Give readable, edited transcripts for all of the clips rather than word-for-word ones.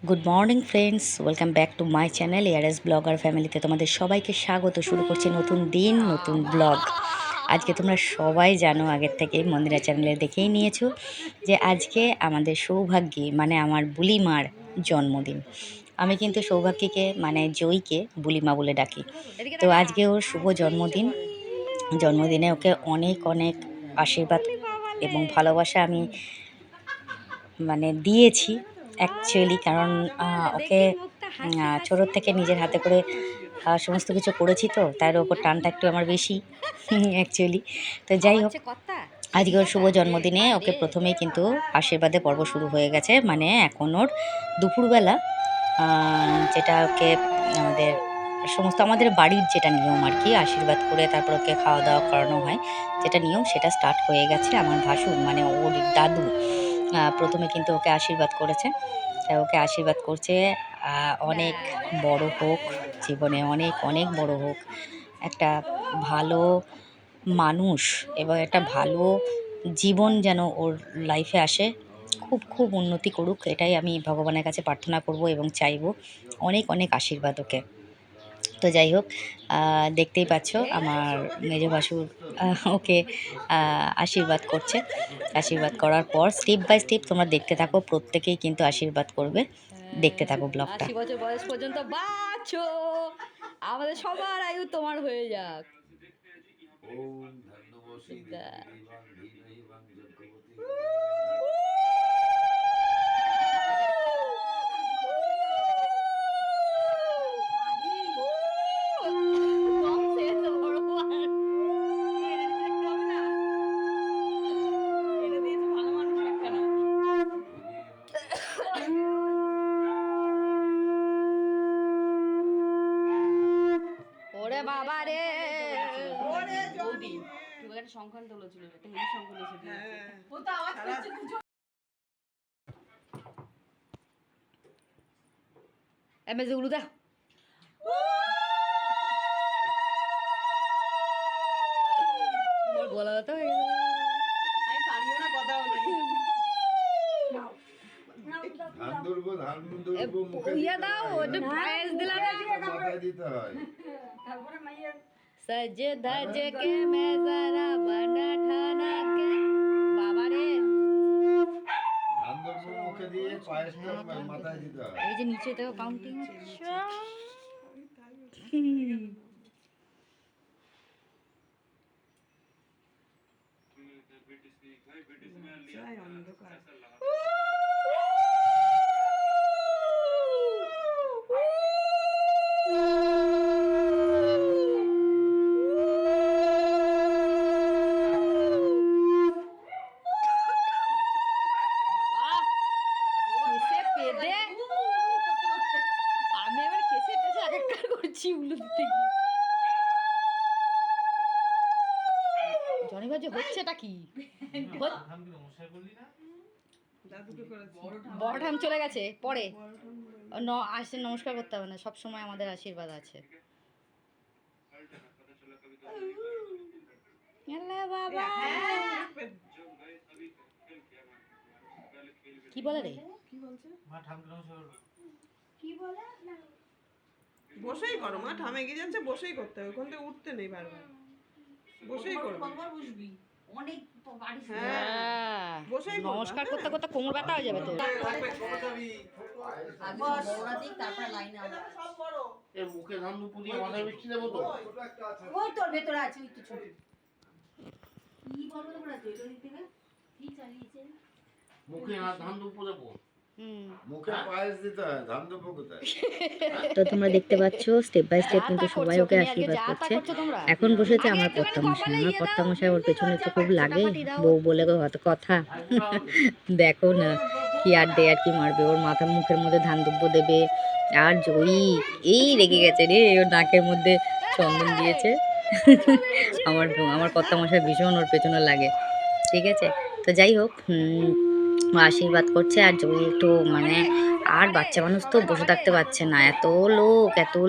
Good morning friends, welcome back to my channel ARS blogger ফ্যামিলিতে তোমাদের সবাইকে স্বাগত। শুরু করছি নতুন দিন, নতুন ব্লগ। আজকে তোমরা সবাই জানো, আগের থেকে মন্দিরা চ্যানেলে দেখেই নিয়েছো যে আজকে আমাদের সৌভাগ্যী মানে আমার বুলিমার জন্মদিন। আমি কিন্তু সৌভাগ্যীকে মানে জয়ীকে বুলিমা বলে ডাকি। তো আজকে ওর শুভ জন্মদিন। জন্মদিনে ওকে অনেক অনেক আশীর্বাদ এবং ভালোবাসা আমি মানে দিয়েছি অ্যাকচুয়ালি, কারণ ওকে ছোটোর থেকে নিজের হাতে করে সমস্ত কিছু করেছি, তো তার ওপর টানটা একটু আমার বেশি অ্যাকচুয়ালি। তো যাই হোক, আজকে ওর শুভ জন্মদিনে ওকে প্রথমেই কিন্তু আশীর্বাদে পর্ব শুরু হয়ে গেছে। মানে এখন ওর দুপুরবেলা যেটা ওকে আমাদের সমস্ত আমাদের বাড়ির যেটা নিয়ম আর কি, আশীর্বাদ করে তারপর ওকে খাওয়া দাওয়া করানো হয়, যেটা নিয়ম সেটা স্টার্ট হয়ে গেছে। আমার ভাসুর মানে ওর দাদু প্রথমে কিন্তু ওকে আশীর্বাদ করেছে। তাই ওকে আশীর্বাদ করছে অনেক বড় হোক, জীবনে অনেক অনেক বড় হোক, একটা ভালো মানুষ এবং একটা ভালো জীবন যেন ওর লাইফে আসে, খুব খুব উন্নতি করুক, এটাই আমি ভগবানের কাছে প্রার্থনা করব এবং চাইবো অনেক অনেক আশীর্বাদ ওকে। তো যাই হোক, দেখতেই পাচ্ছ আমার মেজ ভাসুর ওকে আশীর্বাদ করছে। আশীর্বাদ করার পর স্টেপ বাই স্টেপ তোমরা দেখতে থাকো, প্রত্যেকেই কিন্তু আশীর্বাদ করবে। দেখতে থাকো ব্লগটা। 80 বছর বয়স পর্যন্ত বাঁচো, আমাদের সবার আয়ু তোমার হয়ে যাক। ওরে বাবা রে, বৌদি তুমি একটা সংখ্যান তোলো ছিল, একটা হেভি সংখ্যান এসে দিয়েছে। ও তো আওয়াজ করছে দুটো। এমএস উলু দা আমার গলা ব্যথা হয়ে গেল, আমি পারিও না কথা বলতে। ইয়া দাও, ওটা পায়েস দিলা না, মাথায় দিতে হয়। তারপরে মাইয়া सज धज के मैं जरा बना ठाना के बाबा रे মুখে দিয়ে পায়েসটা মাথায় দিতে হয়। এই যে নিচে তো কাউন্টিং হচ্ছে। আমি এবার কেসে টেসে একাকার করছি উলু দিতে গিয়ে। জনি ভাই হচ্ছেটা কি? বড় ঠাম চলে গেছে পরে, আসে নমস্কার করতে হবে না, সবসময় আমাদের আশীর্বাদ আছে। বাবা কি বলে রে, কি বলছে মা ঠাম কি বলে, বসেই করো মা, ঠামে গিয়ে যাচ্ছে, বসেই করতে হবে, ওখান থেকে উঠতে নেই বারবার, বসেই করো। বসবি অনেক বাড়ি, হ্যাঁ বসেই নমস্কার করতে করতে কোমর ব্যথা হয়ে যাবে তো। তারপরে লাইনে আমরা সব করো। এর মুখে ধান দুপুর দিয়ে মাথায় মিষ্টি দেবো তো? ওই তোর ভেতরে আছে ওই কিছু কি বলবো তোমরা জয়টা দিতে গেলে কি চালিয়েছে মুখে ধান দুপুর দেবো, মুখে পায়েস দিতে হয়, ধান দেবো কোথায়? তো তোমরা দেখতে পাচ্ছ স্টেপ বাই স্টেপ কিন্তু সবাই ওকে আশীর্বাদ করছে। এখন বসেছে আমার কর্তামশাই। আমার কর্তামশাই ওর পেছনে তো খুব লাগে, বউ বলে হয়তো কথা দেখো না কি আর দেয় আর কি মারবে, ওর মাথা মুখের মধ্যে ধান দুব্য দেবে। আর জয়ী এই রেগে গেছে রে, ওর নাকের মধ্যে চন্দন দিয়েছে আমার আমার কর্তামশাই ভীষণ ওর পেছনে লাগে, ঠিক আছে। তো যাই হোক, আশীর্বাদ করছে আর জয়ী একটু মানে, আর বাচ্চা মানুষ তো বসে থাকতে পারছে না, এত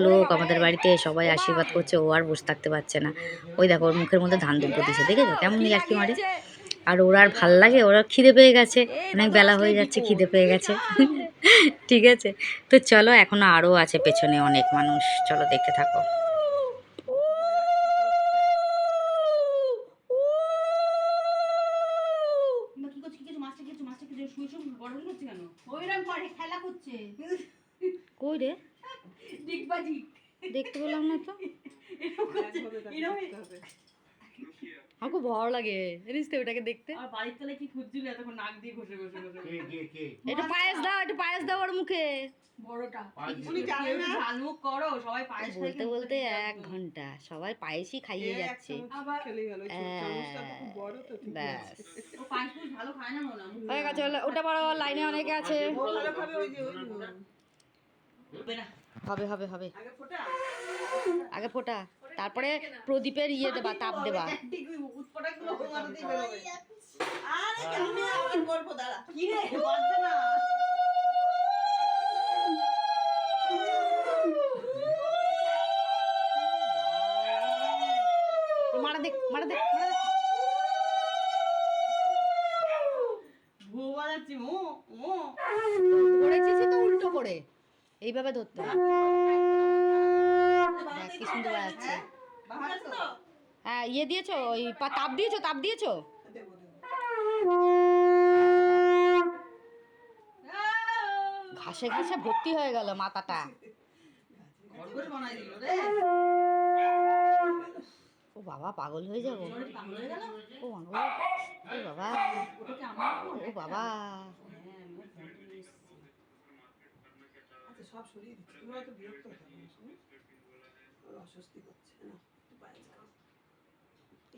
লোক আমাদের বাড়িতে সবাই আশীর্বাদ করছে, ও আর বসে থাকতে পারছে না। ওই দেখো ওর মুখের মধ্যে ধান দুব্য দিছে, দেখেছো কেমন আর কি মারে। আর ওরা আর ভাল লাগে, ওরা খিদে পেয়ে গেছে, অনেক বেলা হয়ে যাচ্ছে, খিদে পেয়ে গেছে। ঠিক আছে, তো চলো, এখনো আরও আছে পেছনে অনেক মানুষ, চলো দেখতে থাকো। কই রে, দেখতে পেলাম না তো। আমার খুব ভালো লাগে জানিস তো ওটাকে দেখতে। একটু পায়েস দাও, একটু পায়েস দাও ওর মুখে। বলতে বলতে 1 ঘন্টা সবাই পায়েসই খাইয়ে যাচ্ছে। ব্যাস হয়ে গেছে, ওটা বড় লাইনে অনেকে আছে। হবে হবে হবে, আগে ফোটা, তারপরে প্রদীপের ইয়ে দেবা, তাপ দেবা। মারা দেখ, মারা দেখ, মারা দেখ। করেছিস তো উল্টো করে, এইভাবে ধরতে হয়। দেখ কি সুন্দর বাজাচ্ছে। হ্যাঁ ইয়ে দিয়েছো, ওই তাপ দিয়েছো, তাপ দিয়েছো। ঘাসে ঘাসে ভর্তি হয়ে গেল মাথাটা। ও বাবা, পাগল হয়ে যাবো। ও বাবা, ও বাবা, ও বাবা। সব সরিয়ে দিচ্ছি, তোমরা তো বিরক্ত হতে অস্বস্তি করছে না।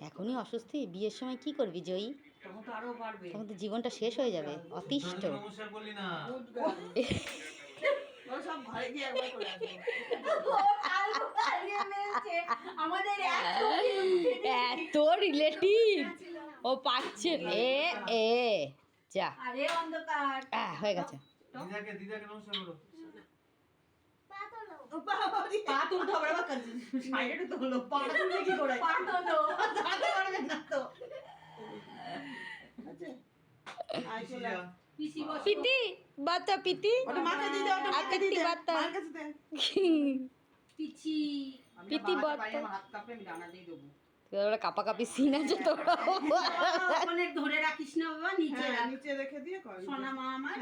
এখনই অস্বস্তি, বিয়ের সময় কি করবি জয়ী? তখন তো জীবনটা শেষ হয়ে যাবে, অতিষ্ঠ। এত রিলেটিভ ও পাচ্ছে, এ এ যা হয়ে গেছে। পিতি বাচ্চা, পিতি পিতি বাচ্চা, পিতি বাচ্চা। কাপা কাপি সিন আছে তো, ধরে রাখিস না বাবা, নিচে নিচে রেখে দিয়ে কর সোনা মা আমার,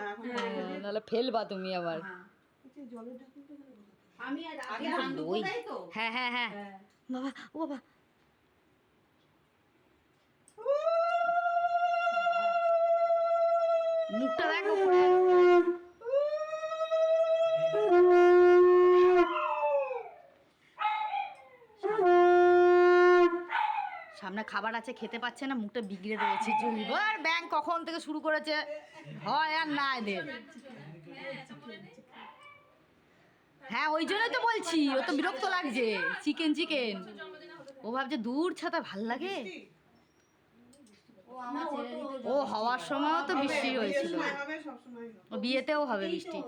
নাহলে ফেলবা তুমি আবার। আমি আর আগে হান্ডু কোথায় তো। হ্যাঁ হ্যাঁ হ্যাঁ, বাবা ও বাবা, মুখটা দেখো। সামনে খাবার আছে, খেতে পাচ্ছে না, মুখটা বিগড়ে রয়েছে। আর ব্যাং কখন থেকে শুরু করেছে, হয় আর না এদের। হ্যাঁ ওই জন্যই তো বলছি, ও তো বিরক্ত লাগছে। চিকেন চিকেন, ও ভাবছে দূর ছাতা ভাল লাগে। ও হওয়ার সময়ও তো বৃষ্টি হয়েছিল, ও বিয়েতেও হবে বৃষ্টি।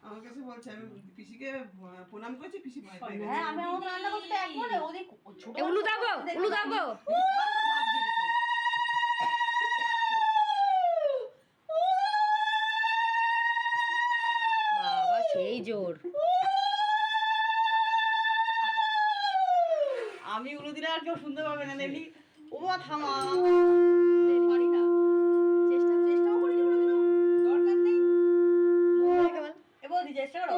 আমার কাছে বলছে আমি পিসিকে প্রণাম করেছি, পিসি ভয় পেয়ে হ্যাঁ, আমি গেছে। আমার রান্না করতে একবারে ওদিক ছোট উলু দাগো, উলু দাগো। বাবা সেই জোর। আমি উলু দিলে আর কেউ শুনতে পাবে না, এমনি ও থামা। চেষ্টাও করছি, দরকার নেই। এবার দি চেষ্টা করো।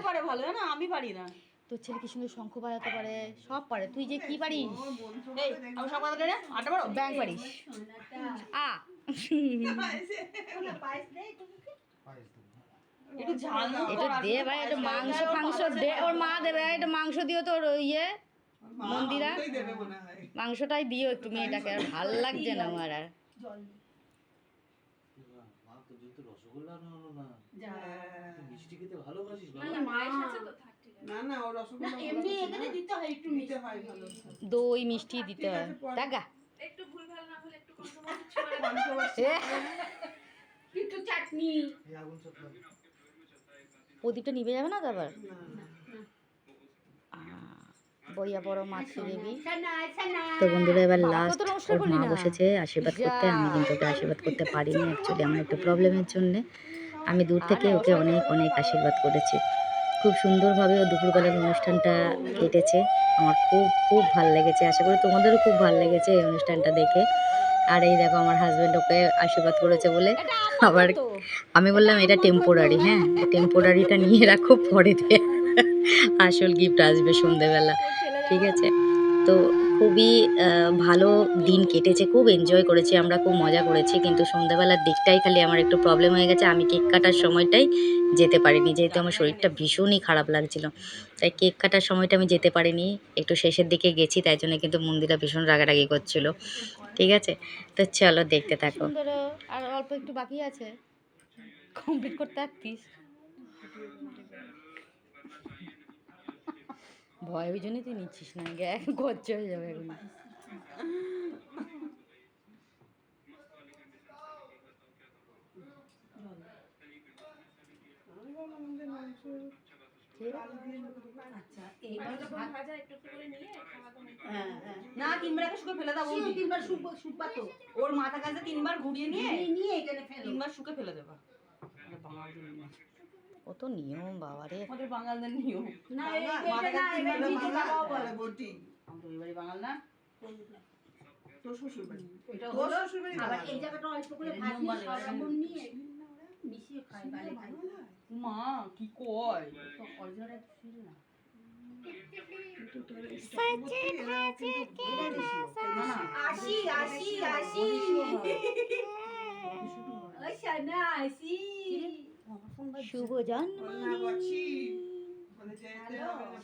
আর ভালো না, আমি পারি না। তোর ছেলে কি সুন্দর শঙ্খ বাজাতে পারে, সব পারে। তুই যে কি পারিস? এই আমি সব কথা জানি, আটা বড় ব্যাং পারিস। আ একটু ঝাল এটা দে ভাই, এটা মাংস ফাংস দে, ওর মা দেবে। এটা মাংস দিও তোর ইয়ে মন্দিরা, ওটাই দেবে মনে হয়। মাংসটাই দিও একটু মেয়েটাকে। আর ভাল লাগছে না আমার আর। মিষ্টি খেতে ভালোবাসিস না না, ও রসগোল্লা এমনি এখানে দিতে হয়, একটু দিতে হয় ভালো। দই মিষ্টি দিতে হয়। দেখা একটু চাটনি। প্রদীপটা নিভে যাবে না তো আবার? বইয়া বড় মাছি দেবী। তো বন্ধুরা এবার লাস্ট ওর মা বসেছে আশীর্বাদ করতে। আমি কিন্তু ওকে আশীর্বাদ করতে পারিনি, অ্যাকচুয়ালি আমার একটু প্রবলেমের জন্যে। আমি দূর থেকে ওকে অনেক অনেক আশীর্বাদ করেছি। খুব সুন্দরভাবে ও দুপুরবেলার অনুষ্ঠানটা কেটেছে। আমার খুব খুব ভালো লেগেছে, আশা করি তোমাদেরও খুব ভালো লেগেছে এই অনুষ্ঠানটা দেখে। আর এই দেখো আমার হাজব্যান্ড ওকে আশীর্বাদ করেছে বলে আবার আমি বললাম এটা টেম্পোরারি, হ্যাঁ টেম্পোরারিটা নিয়ে রাখো, পরে দিয়ে আসল গিফট আসবে সন্ধেবেলা, ঠিক আছে? তো খুবই ভালো দিন কেটেছে, খুব এনজয় করেছি আমরা, খুব মজা করেছি। কিন্তু সন্ধ্যাবেলার দিকটাই খালি আমার একটু প্রবলেম হয়ে গেছে, আমি কেক কাটার সময়টাই যেতে পারিনি, যেহেতু আমার শরীরটা ভীষণই খারাপ লাগছিল। তাই কেক কাটার সময়টা আমি যেতে পারিনি, একটু শেষের দিকে গেছি, তাই জন্য কিন্তু মন্দিরা ভীষণ রাগারাগি করছিল, ঠিক আছে? তো চলো দেখতে থাকো। আর অল্প একটু বাকি আছে, কমপ্লিট করতে আসতিস। ভয় ওই জন্যই তুই নিচ্ছিস না, গচ্ছ হয়ে যাবে এখন। না 3 বার শুকে ফেলে দাও, 3 বার শুকবা তো ওর মাথা কাছে 3 বার ঘুরিয়ে নিয়ে এখানে ফেলো, 3 বার শুকে ফেলে দেবা। কত নিয়ম বাবা রে, আমাদের বাঙালদের নিয়ম না, এটা না এবার নিজে বাবাও বলে বটি। আমাদের ওই বাড়ি বাঙাল না, তোর শ্বশুর বাড়ি, এটা তোর হলো শ্বশুর বাড়ি আবার এই জায়গাটা অল্প করে ভাত নিয়ে সরবন নিয়ে মিশিয়ে খাই, বালে খাই। মা কি কয় তো অরিজিনাল ছিল না। আসি আসি আসি ওই শানা আসি শুভ জন্মদিন,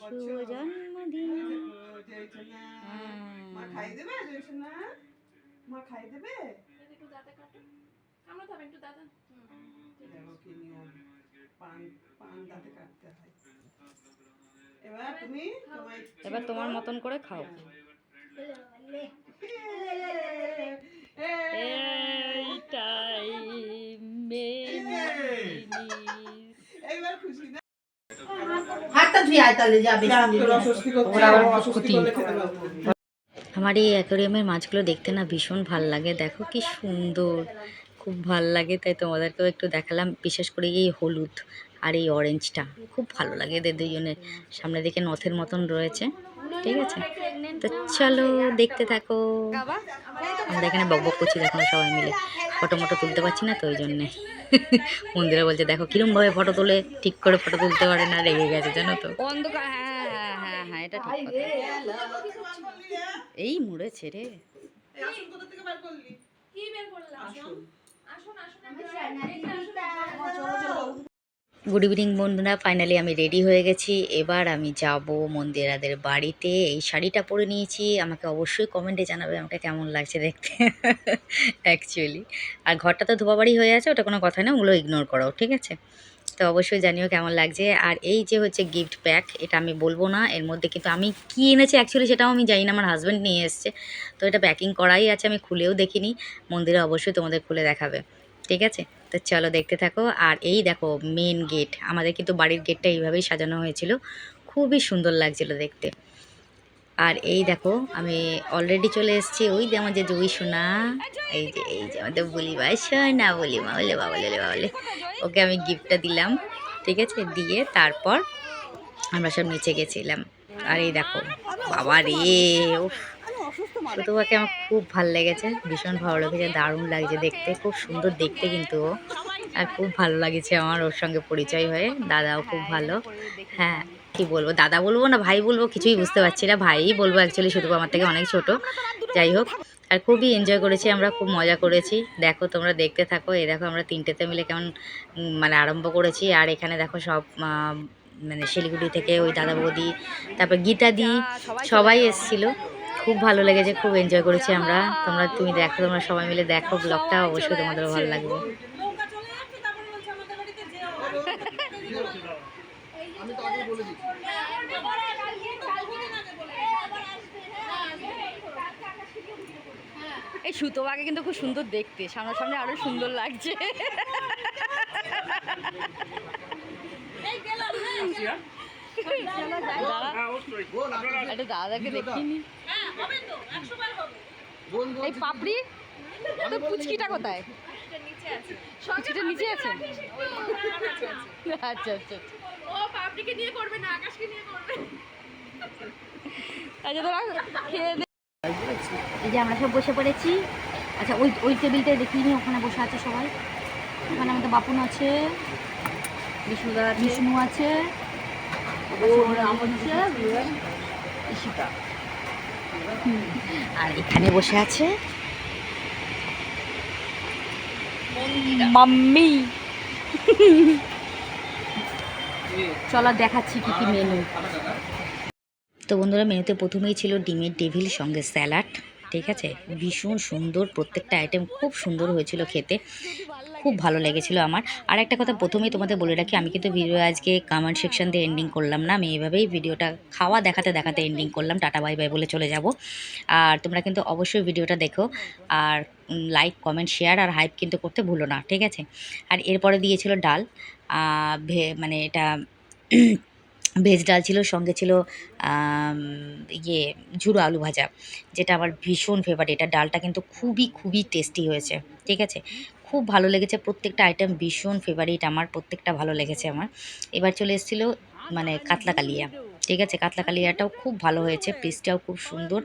শুভ জন্মদিন। মা খাই দেবে না, মা খাই দেবে। একটু দাঁতে কাটো, কামড়াতে হবে একটু দাঁতে। দেখো কি নিয়ম, পান পান দাঁতে কাটতে হয়। এবার তুমি এবার তোমার মতন করে খাও। এইটাই এইবার খুশি না? হাতটা ধুই আয় তাহলে যাবে। তোর অস্বস্তি করছে, ওরা আবার অস্বস্তি করলে খেতে পারবো না। আমার এই অ্যাকোয়ারিয়ামের মাছগুলো দেখতে না ভীষণ ভাল লাগে, দেখো কি সুন্দর, খুব ভাল লাগে। তাই তোমাদেরকেও একটু দেখালাম, বিশেষ করে এই হলুদ আর এই অরেঞ্জটা খুব ভালো লাগে এদের দুজনের। সামনের দিকে নথের মতন রয়েছে, ঠিক আছে? তো চলো দেখতে থাকো। আমরা এখানে বকবক করছি দেখো সবাই মিলে, ফটো মটো তুলতে পারছি না তো ওই জন্যে। মন্দিরা বলছে দেখো কিরমভাবে ফটো তোলে, ঠিক করে ফটো তুলতে পারে না, রেগে গেছে জানো তো। অন্ধকার, হ্যাঁ হ্যাঁ হ্যাঁ হ্যাঁ এটা ঠিক কথা। এই মুড়েছে রে। এই আসন কোথা থেকে বার করলি? কি বের করলাম? আসুন আসুন আসুন। গুড ইভিনিং বন্ধুরা, ফাইনালি আমি রেডি হয়ে গেছি। এবার আমি যাব মন্দিরাদের বাড়িতে। এই শাড়িটা পরে নিয়েছি, আমাকে অবশ্যই কমেন্টে জানাবে আমাকে কেমন লাগছে দেখতে অ্যাকচুয়ালি। আর ঘরটা তো ধোয়াবাড়ি হয়ে আছে, ওটা কোনো কথা না, ওগুলো ইগনোর করো, ঠিক আছে? তো অবশ্যই জানিও কেমন লাগছে। আর এই যে হচ্ছে গিফট প্যাক, এটা আমি বলবো না এর মধ্যে, কিন্তু আমি কী এনেছি অ্যাকচুয়ালি সেটাও আমি জানি না, আমার হাজব্যান্ড নিয়ে এসছে। তো এটা প্যাকিং করাই আছে, আমি খুলেও দেখিনি। মন্দিরে অবশ্যই তোমাদের খুলে দেখাবে, ঠিক আছে? তো চলো দেখতে থাকো। আর এই দেখো মেন গেট, আমাদের কিন্তু বাড়ির গেটটা এইভাবেই সাজানো হয়েছিল, খুবই সুন্দর লাগছিল দেখতে। আর এই দেখো আমি অলরেডি চলে এসেছি, ওই যে আমার যে দুই সোনা, এই যে আমাদের বলিবা সোনা, বলিমা বলে বাবলে বাবলে, ওকে আমি গিফটটা দিলাম, ঠিক আছে? দিয়ে তারপর আমরা সব নিচে গেছিলাম। আর এই দেখো বাবা রে, উফ, ছোটোবাকে আমার খুব ভালো লেগেছে, ভীষণ ভালো লেগেছে, দারুণ লাগছে দেখতে, খুব সুন্দর দেখতে কিন্তু ও। আর খুব ভালো লাগছে আমার ওর সঙ্গে পরিচয় হয়ে, দাদাও খুব ভালো। হ্যাঁ কি বলবো, দাদা বলবো না ভাই বলবো কিছুই বুঝতে পারছি না, ভাইই বলবো অ্যাকচুয়ালি, শুধু আমার থেকে অনেক ছোট, যাই হোক। আর খুবই এনজয় করেছি আমরা, খুব মজা করেছি। দেখো তোমরা দেখতে থাকো। এই দেখো আমরা তিনটেতে মিলে কেমন মানে আরম্ভ করেছি। আর এখানে দেখো সব মানে শিলিগুড়ি থেকে ওই দাদা বৌদি, তারপর গীতাদি, সবাই এসেছিল, খুব ভালো লেগেছে, খুব এনজয় করেছি আমরা। তুমি দেখো, তোমরা সবাই মিলে দেখো ব্লগটা, অবশ্যই তোমাদেরও ভালো লাগবে। আমি তো আগে বলে দিচ্ছি। এই সুতোবাকে কিন্তু খুব সুন্দর দেখতে, সামনাসামনি আরো সুন্দর লাগছে। একটা দাদাকে দেখিনি। এই পাপড়ি তো পুচকিটা কোথায়? পুচকিটা নিচে আছে। আচ্ছা আচ্ছা ও পাপড়িকে নিয়ে করবে না, আকাশকে নিয়ে করবে। আচ্ছা তোরা খেয়ে দে। এই যে আমরা সব বসে পড়েছি। আচ্ছা ওই ওই টেবিলটায় দেখিনি, ওখানে বসে আছে সবাই। ওখানে আমাদের বাপুন আছে, বিষ্ণু আছে, ঈশিকা, আর এখানে বসে আছে মাম্মি। চলো দেখাচ্ছি কি কি মেনু। তো বন্ধুরা, মেনুতে প্রথমেই ছিল ডিমের ডেভিল সঙ্গে স্যালাড। ঠিক আছে, ভীষণ সুন্দর, প্রত্যেকটা আইটেম খুব সুন্দর হয়েছিল খেতে, খুব ভালো লেগেছিল আমার। আর একটা কথা প্রথমেই তোমাদের বলে রাখি, আমি কিন্তু ভিডিও আজকে কমেন্ট সেকশন দিয়ে এন্ডিং করলাম না, আমি এইভাবেই ভিডিওটা খাওয়া দেখাতে দেখাতে এন্ডিং করলাম, টাটা বাই বাই বলে চলে যাব। আর তোমরা কিন্তু অবশ্যই ভিডিওটা দেখো, আর লাইক কমেন্ট শেয়ার আর হাইপ কিন্তু করতে ভুলো না, ঠিক আছে। আর এরপরে দিয়েছিল ডাল, মানে এটা ভেজ ডাল ছিল, সঙ্গে ছিল ইয়ে ঝুড়ো আলু ভাজা, যেটা আমার ভীষণ ফেভারিট। এটা ডালটা কিন্তু খুবই খুবই টেস্টি হয়েছে, ঠিক আছে, খুব ভালো লেগেছে। প্রত্যেকটা আইটেম ভীষণ ফেভারিট আমার, প্রত্যেকটা ভালো লেগেছে আমার। এবার চলে এসেছিলো মানে কাতলা কালিয়া, ঠিক আছে, কাতলা কালিয়াটাও খুব ভালো হয়েছে, পিসটাও খুব সুন্দর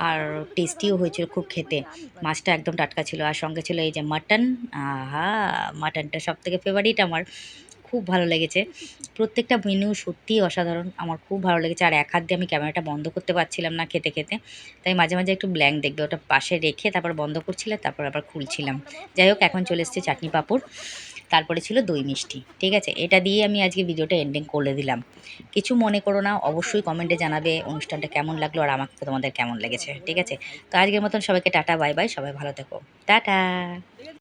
আর টেস্টিও হয়েছিল খুব খেতে। মাছটা একদম টাটকা ছিল, আর সঙ্গে ছিল এই যে মাটন। আহা, মাটনটা সব থেকে ফেভারিট আমার, খুব ভালো লেগেছে। প্রত্যেকটা মেনু সত্যিই অসাধারণ, আমার খুব ভালো লেগেছে। আর এক হাত দিয়ে আমি ক্যামেরাটা বন্ধ করতে পারছিলাম না খেতে খেতে, তাই মাঝে মাঝে একটু ব্ল্যাঙ্ক দেখবে, ওটা পাশে রেখে তারপর বন্ধ করছিলাম, তারপর আবার খুলছিলাম। যাই হোক, এখন চলে এসেছে চাটনি পাঁপড়, তারপরে ছিল দই মিষ্টি, ঠিক আছে। এটা দিয়ে আমি আজকে ভিডিওটা এন্ডিং করে দিলাম। কিছু মনে করো না, অবশ্যই কমেন্টে জানাবে অনুষ্ঠানটা কেমন লাগলো আর আমাকে তোমাদের কেমন লেগেছে, ঠিক আছে। তো আজকের মতন সবাইকে টাটা বাই বাই, সবাই ভালো থেকো, টাটা।